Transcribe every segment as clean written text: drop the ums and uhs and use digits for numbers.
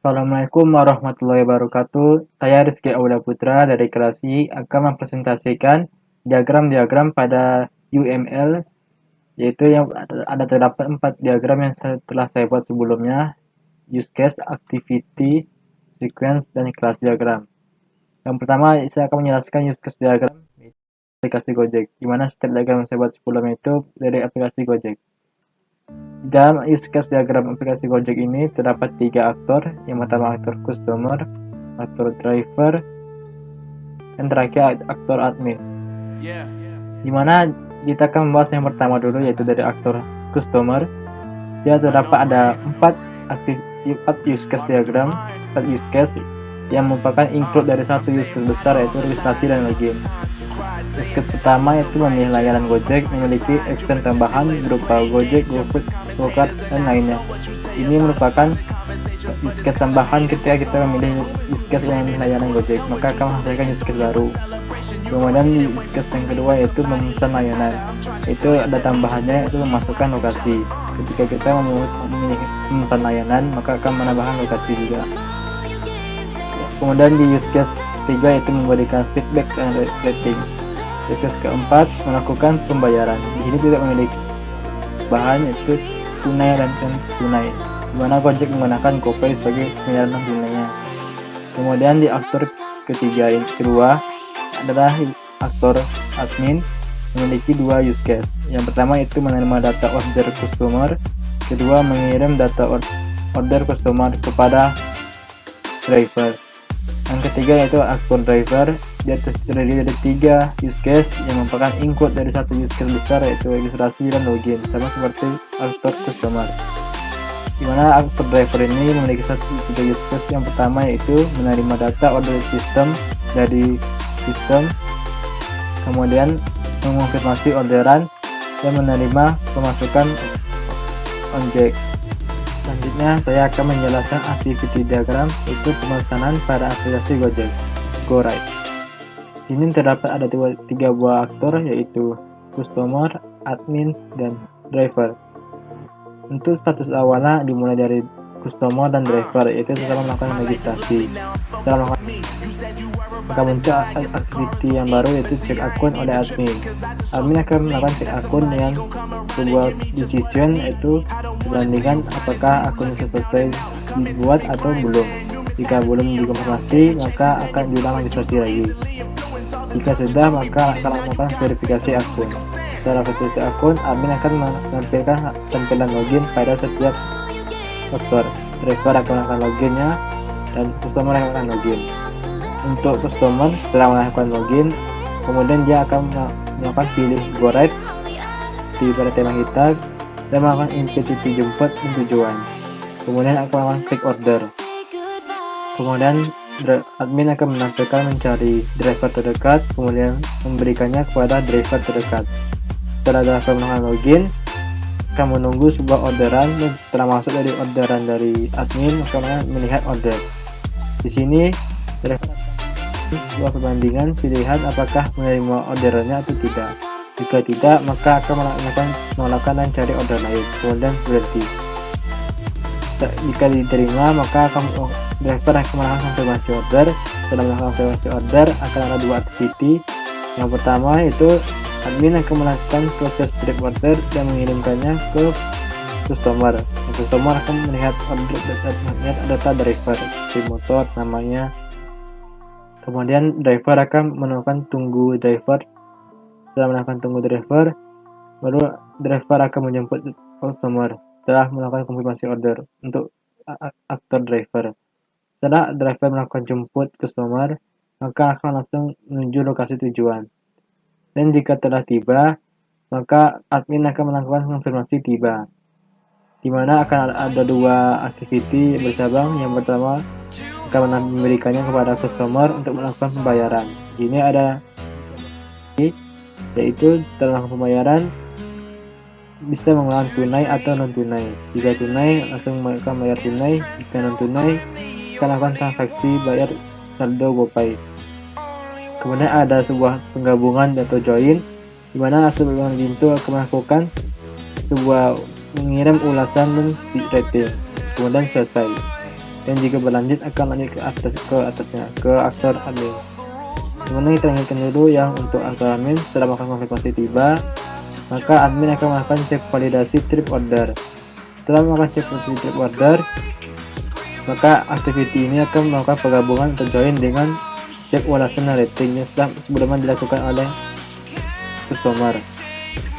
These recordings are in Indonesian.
Assalamualaikum warahmatullahi wabarakatuh. Saya Rizky Aulia Putra dari Kreasi akan mempresentasikan diagram-diagram pada UML, yaitu yang ada terdapat 4 diagram yang telah saya buat sebelumnya: use case, activity, sequence, dan kelas diagram. Yang pertama, saya akan menjelaskan use case diagram aplikasi Gojek, di mana setiap diagram yang saya buat sebelumnya itu dari aplikasi Gojek. Dalam use case diagram aplikasi Gojek ini terdapat 3 aktor. Yang pertama aktor customer, aktor driver, dan terakhir aktor admin. Dimana kita akan membahas yang pertama dulu, yaitu dari aktor customer. Dia terdapat ada 4 use case diagram, 4 use case yang merupakan include dari satu use case besar, yaitu registrasi dan login. Use case pertama yaitu memilih layanan Gojek memiliki action tambahan berupa Gojek, GoFood, GoCard, dan lainnya. Ini merupakan use case tambahan ketika kita memilih use case yang memilih layanan Gojek, maka akan menghasilkan use case baru. Kemudian use case yang kedua yaitu memesan layanan. Itu ada tambahannya, yaitu memasukkan lokasi. Ketika kita memilih memesan layanan, maka akan menambahkan lokasi juga. Kemudian di use case ketiga yaitu memberikan feedback dan rating. Use case keempat melakukan pembayaran. Di sini tidak memiliki bahan, yaitu tunai dan tunai, di mana Gojek menggunakan GoPay sebagai pembayaran non tunainya. Kemudian di aktor ketiga yang kedua adalah aktor admin, memiliki 2 use case. Yang pertama itu menerima data order customer, kedua mengirim data order customer kepada driver. Yang ketiga yaitu aktor driver. Dia terdiri dari 3 use case yang merupakan include dari satu use case besar, yaitu registrasi dan login, sama seperti aktor customer. Dimana aktor driver ini memiliki 3 use case. Yang pertama yaitu menerima data order system dari sistem, kemudian mengonfirmasi orderan, dan menerima pemasukan ojek. Selanjutnya saya akan menjelaskan activity diagram, yaitu pemesanan pada aplikasi Gojek, GoRide. Ini terdapat ada 3 buah aktor, yaitu customer, admin, dan driver. Untuk status awalnya dimulai dari customer dan driver, yaitu setelah melakukan registrasi. Setelah maka muncul activity yang baru, yaitu cek akun oleh admin. Admin akan melakukan cek akun dengan sebuah decision, yaitu perbandingan apakah akun selesai dibuat atau belum. Jika belum dikonfirmasi, maka akan diulang registrasi lagi. Jika sudah, maka akan melakukan verifikasi akun. Setelah verifikasi akun, admin akan menampilkan tampilan login pada setiap aktor. Driver akan melakukan loginnya, dan customer akan melakukan login. Untuk customer, setelah melakukan login, kemudian dia akan melakukan pilih GoRide di pada tema kita dan melakukan MPTP jemput dan tujuan. Kemudian akan melakukan klik order. Kemudian admin akan menampilkan mencari driver terdekat, kemudian memberikannya kepada driver terdekat. Setelah driver melakukan login, akan menunggu sebuah orderan, dan setelah masuk dari orderan dari admin akan melihat order. Di sini driver sebuah perbandingan dilihat apakah menerima orderannya atau tidak. Jika tidak, maka akan melakukan penolakan dan cari order lain, kemudian berhenti. Jika diterima, maka driver akan melakukan konfirmasi order. Setelah melakukan konfirmasi order, akan ada 2 activity. Yang pertama itu admin akan melakukan proses trip order dan mengirimkannya ke customer. Customer akan melihat order dan melihat data driver, di motor, namanya. Kemudian driver akan melakukan tunggu driver. Setelah melakukan tunggu driver, baru driver akan menjemput customer setelah melakukan konfirmasi order untuk aktor driver. Setelah driver melakukan jemput customer, maka akan langsung menuju lokasi tujuan. Dan jika telah tiba, maka admin akan melakukan konfirmasi tiba, di mana akan ada 2 activity bersabang. Yang pertama akan memberikannya kepada customer untuk melakukan pembayaran. Ini ada, yaitu setelah melakukan pembayaran bisa menggunakan tunai atau non tunai. Jika tunai, langsung akan bayar tunai. Jika non tunai, akan melakukan transaksi bayar saldo GoPay. Kemudian ada sebuah penggabungan atau join, di mana sebelum pintu akan melakukan sebuah mengirim ulasan dan rating, kemudian selesai. dan jika berlanjut akan lanjut ke atasnya ke aktor admin. Kemudian kita lanjutkan dulu yang untuk aktor admin. Setelah melakukan konfirmasi tiba, maka admin akan melakukan cek validasi trip order. Setelah melakukan cek validasi trip order, maka activity ini akan melakukan penggabungan atau join dengan cek walasan dan rating yang sebelumnya dilakukan oleh customer.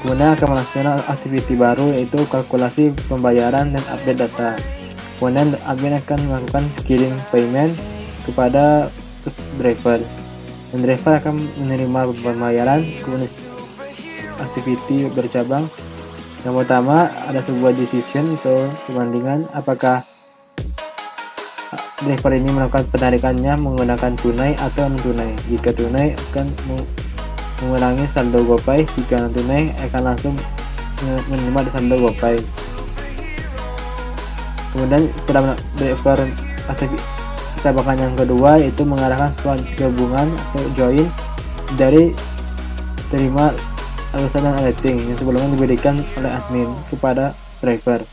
Kemudian akan melaksanakan activity baru, yaitu kalkulasi pembayaran dan update data. Kemudian admin akan melakukan kirim payment kepada driver, dan driver akan menerima pembayaran. Kemudian activity bercabang. Yang pertama ada sebuah decision atau perbandingan apakah driver ini melakukan penarikannya menggunakan tunai atau non tunai. Jika tunai akan mengurangi saldo GoPay, jika non tunai akan langsung menerima saldo GoPay. Kemudian setelah driver cabangan yang kedua yaitu mengarahkan sebuah gabungan atau join dari terima alasan dan rating yang sebelumnya diberikan oleh admin kepada driver.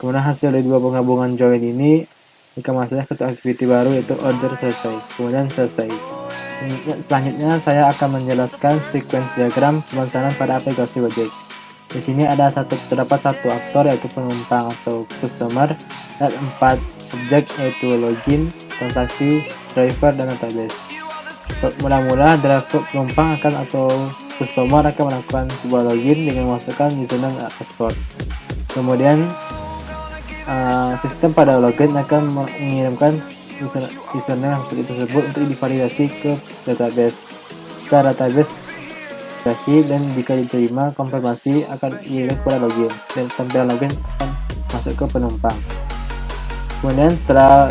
Kemudian hasil dari dua penggabungan join ini jika masalah ke activity baru yaitu order selesai. Kemudian selesai. Selanjutnya saya akan menjelaskan sequence diagram pemesanan pada aplikasi Gojek. Di sini terdapat satu aktor yaitu penumpang atau customer, dan 4 objek yaitu login, transaksi, driver, dan database. Mula-mula driver penumpang atau customer akan melakukan sebuah login dengan memasukkan username dan password. Kemudian sistem pada login akan mengirimkan username tersebut untuk divalidasi ke database. Ke database dan jika diterima konfirmasi akan dikirim kepada login, dan tampilan login akan masuk ke penumpang. Kemudian setelah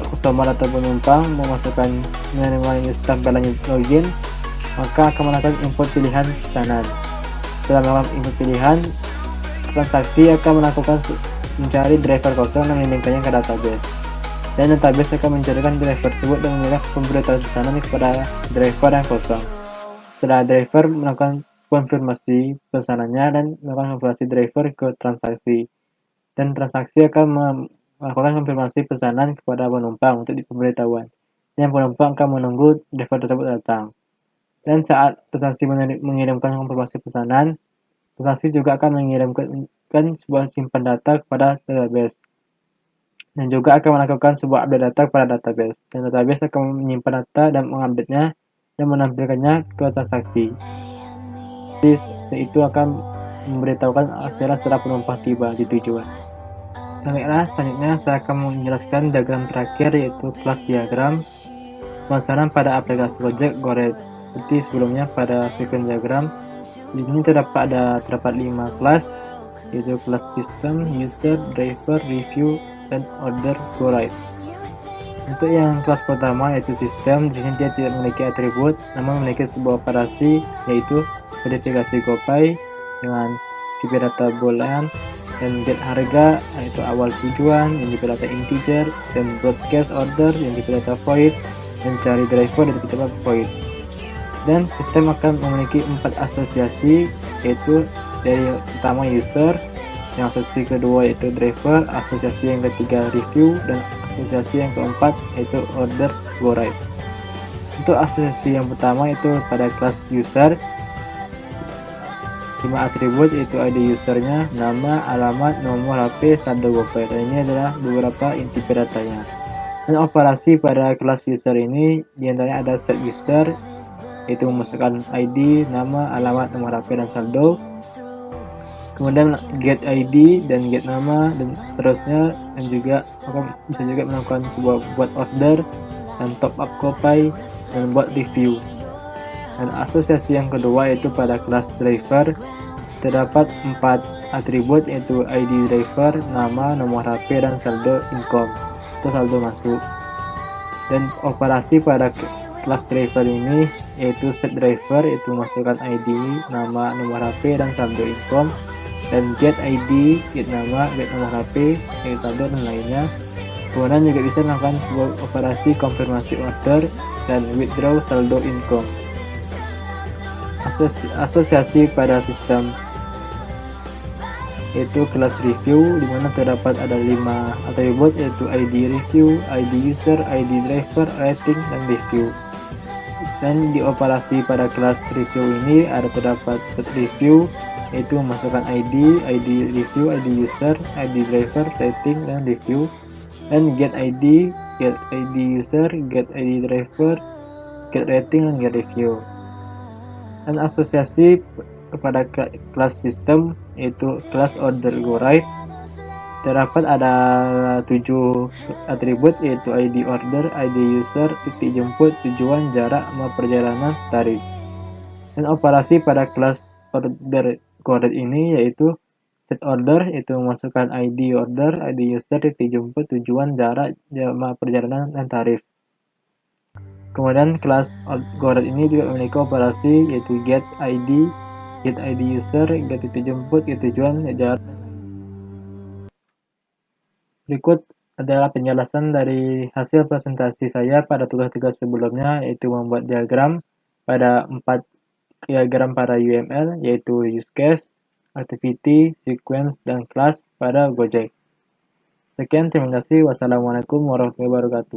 customer atau penumpang memasukkan menerima tampilan login, maka akan melakukan input pilihan pesanan. Setelah melakukan input pilihan, transaksi akan melakukan mencari driver kosong dan mengirimkannya ke database, dan database akan mencarikan driver tersebut dan mengirim pemberitahuan pesanan kepada driver yang kosong. Setelah driver melakukan konfirmasi pesanannya dan melakukan konfirmasi driver ke transaksi, dan transaksi akan melakukan konfirmasi pesanan kepada penumpang untuk pemberitahuan, dan penumpang akan menunggu driver tersebut datang. Dan saat transaksi mengirimkan konfirmasi pesanan, transaksi juga akan mengirimkan sebuah simpan data kepada database, dan juga akan melakukan sebuah update data kepada database, dan database akan menyimpan data dan mengupdate-nya dan menampilkannya ke transaksi. Itu akan memberitahukan hasilnya setelah penumpang tiba di tujuan. Baiklah, selanjutnya saya akan menjelaskan diagram terakhir yaitu kelas diagram pemesanan pada aplikasi Gojek GoRide. Seperti sebelumnya pada sequence diagram, di sini terdapat 5 kelas, yaitu kelas system, user, driver, review, dan order GoRide. Untuk yang kelas pertama yaitu sistem, di sini dia tidak memiliki atribut, namun memiliki sebuah operasi yaitu verifikasi GoPay dengan tipe data boolean, dan get harga yaitu awal tujuan yang tipe data integer, dan broadcast order yang tipe data void, dan cari driver dari tipe data void. Dan sistem akan memiliki 4 asosiasi, yaitu dari pertama user, yang asosiasi kedua yaitu driver, asosiasi yang ketiga review, dan asosiasi yang keempat yaitu order GoRide. Untuk asosiasi yang pertama itu pada kelas user, 5 atribut yaitu ID usernya, nama, alamat, nomor HP, saldo GoPay. Dan ini adalah beberapa inti datanya. Dan operasi pada kelas user ini diantaranya ada set user, yaitu memasukkan ID, nama, alamat, nomor HP, dan saldo. Kemudian get ID dan get nama dan seterusnya, dan juga bisa juga melakukan sebuah buat order dan top up GoPay dan buat review. Dan asosiasi yang kedua yaitu pada kelas driver, terdapat 4 atribut yaitu ID driver, nama, nomor HP, dan saldo income atau saldo masuk. Dan operasi pada kelas driver ini yaitu set driver, yaitu memasukkan ID, nama, nomor HP, dan saldo income, dan get ID, get nama, get nomor HP, get saldo, dan lainnya. Kemudian juga bisa melakukan sebuah operasi konfirmasi order dan withdraw saldo income. Asosiasi pada sistem yaitu kelas review, di mana terdapat ada 5 atribut, yaitu ID review, ID user, ID driver, rating, dan review. Dan di operasi pada kelas review ini ada terdapat set review, yaitu memasukkan ID, ID review, ID user, ID driver, rating, dan review. Dan get ID user, get ID driver, get rating, dan get review. Dan asosiasi kepada kelas sistem, yaitu kelas order go right, terdapat ada 7 atribut, yaitu ID order, ID user, titik jemput, tujuan, jarak, perjalanan, tarif. Dan operasi pada kelas order go right ini yaitu set order, yaitu memasukkan ID order, ID user, titik jemput, tujuan, jarak, perjalanan, dan tarif. Kemudian kelas go right ini juga memiliki operasi, yaitu get ID user, get titik jemput, get tujuan, jarak. Berikut adalah penjelasan dari hasil presentasi saya pada tugas-tugas sebelumnya, yaitu membuat diagram pada 4 diagram pada UML, yaitu use case, activity, sequence, dan class pada Gojek. Sekian, terima kasih. Wassalamualaikum warahmatullahi wabarakatuh.